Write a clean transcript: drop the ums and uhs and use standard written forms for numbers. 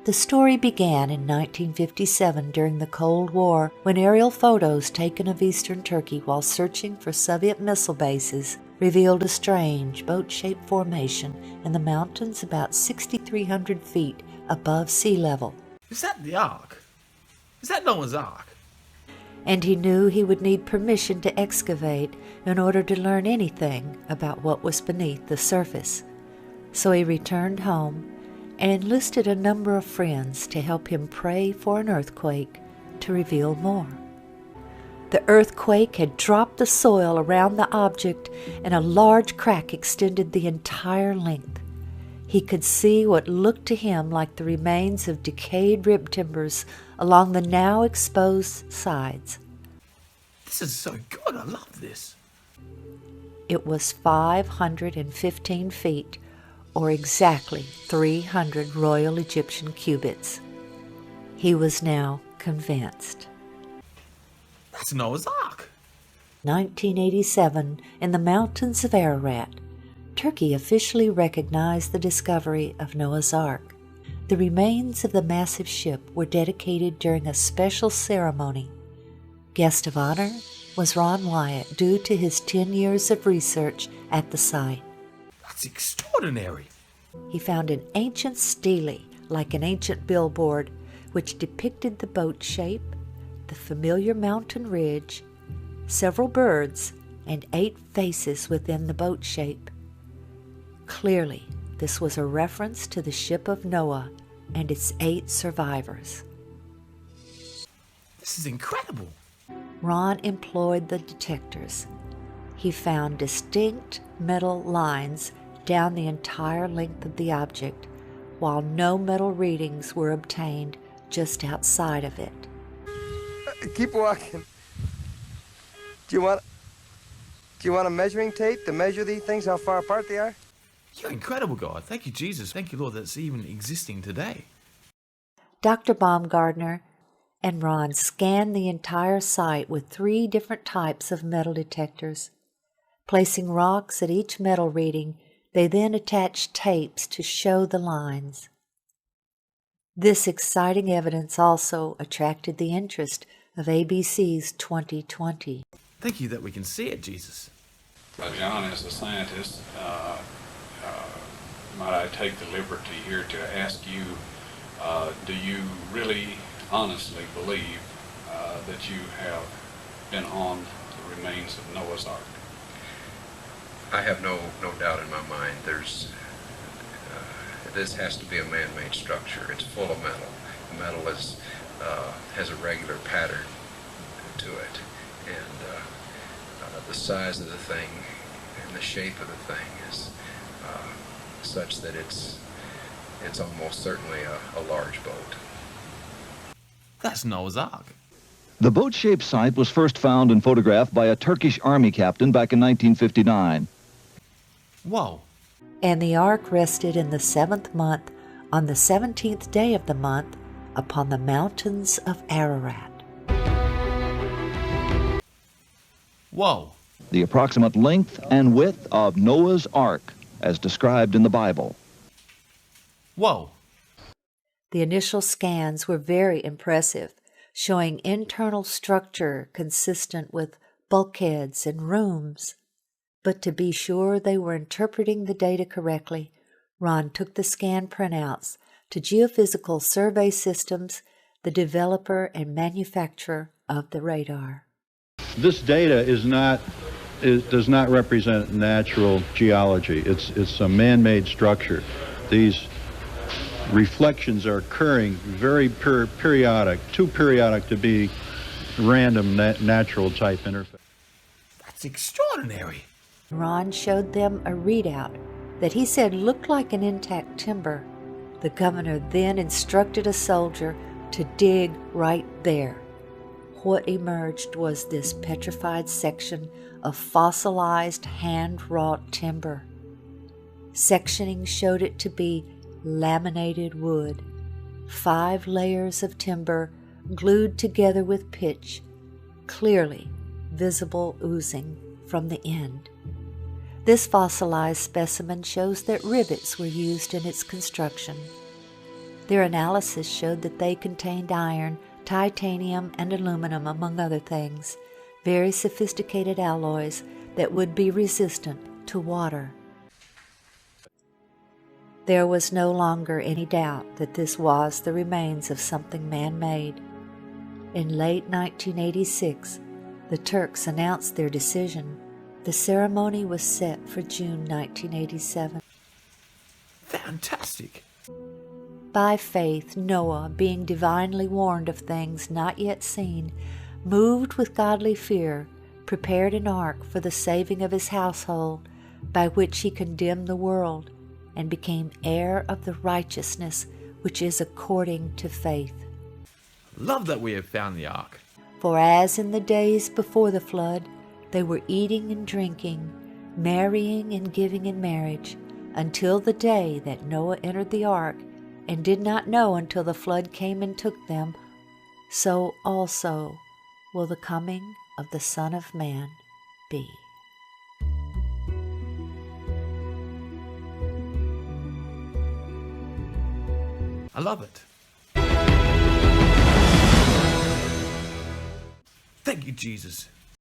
The story began in 1957 during the Cold War when aerial photos taken of eastern Turkey while searching for Soviet missile bases revealed a strange boat-shaped formation in the mountains about 6,300 feet above sea level. Is that the Ark? Is that Noah's Ark? And he knew he would need permission to excavate in order to learn anything about what was beneath the surface. So he returned home and enlisted a number of friends to help him pray for an earthquake to reveal more. The earthquake had dropped the soil around the object, and a large crack extended the entire length. He could see what looked to him like the remains of decayed rib timbers along the now exposed sides. This is so good. I love this. It was 515 feet, or exactly 300 Royal Egyptian cubits. He was now convinced. That's Noah's Ark. 1987, in the mountains of Ararat, Turkey officially recognized the discovery of Noah's Ark. The remains of the massive ship were dedicated during a special ceremony. Guest of honor was Ron Wyatt, due to his 10 years of research at the site. That's extraordinary. He found an ancient stele, like an ancient billboard, which depicted the boat shape, the familiar mountain ridge, several birds, and 8 faces within the boat shape. Clearly, this was a reference to the ship of Noah and its 8 survivors. This is incredible. Ron employed the detectors. He found distinct metal lines down the entire length of the object, while no metal readings were obtained just outside of it. Keep walking. Do you want a measuring tape to measure these things, how far apart they are? You're incredible, God. Thank you, Jesus. Thank you, Lord, that's even existing today. Dr. Baumgardner and Ron scanned the entire site with 3 different types of metal detectors. Placing rocks at each metal reading, they then attached tapes to show the lines. This exciting evidence also attracted the interest of ABC's 2020. Thank you that we can see it, Jesus. John, as a scientist, might I take the liberty here to ask you, do you really honestly believe that you have been on the remains of Noah's Ark? I have no doubt in my mind. This has to be a man-made structure. It's full of metal. The metal has a regular pattern to it, and the size of the thing and the shape of the thing is such that it's almost certainly a large boat. That's Noah's Ark. The boat-shaped site was first found and photographed by a Turkish army captain back in 1959. Whoa. And the ark rested in the 7th month, on the 17th day of the month, upon the mountains of Ararat. Whoa. The approximate length and width of Noah's Ark, as described in the Bible. Whoa. The initial scans were very impressive, showing internal structure consistent with bulkheads and rooms. But to be sure they were interpreting the data correctly, Ron took the scan printouts to Geophysical Survey Systems, the developer and manufacturer of the radar. This data does not represent natural geology. It's a man-made structure. These reflections are occurring very periodic, too periodic to be random natural type interface. That's extraordinary. Ron showed them a readout that he said looked like an intact timber. The governor then instructed a soldier to dig right there. What emerged was this petrified section of fossilized hand-wrought timber. Sectioning showed it to be laminated wood, 5 layers of timber glued together with pitch, clearly visible oozing from the end. This fossilized specimen shows that rivets were used in its construction. Their analysis showed that they contained iron, titanium, and aluminum, among other things, very sophisticated alloys that would be resistant to water. There was no longer any doubt that this was the remains of something man-made. In late 1986, the Turks announced their decision. The ceremony was set for June 1987. Fantastic. By faith, Noah, being divinely warned of things not yet seen, moved with godly fear, prepared an ark for the saving of his household, by which he condemned the world, and became heir of the righteousness which is according to faith. Love that we have found the ark. For as in the days before the flood, they were eating and drinking, marrying and giving in marriage, until the day that Noah entered the ark, and did not know until the flood came and took them, so also will the coming of the Son of Man be. I love it. Thank you, Jesus.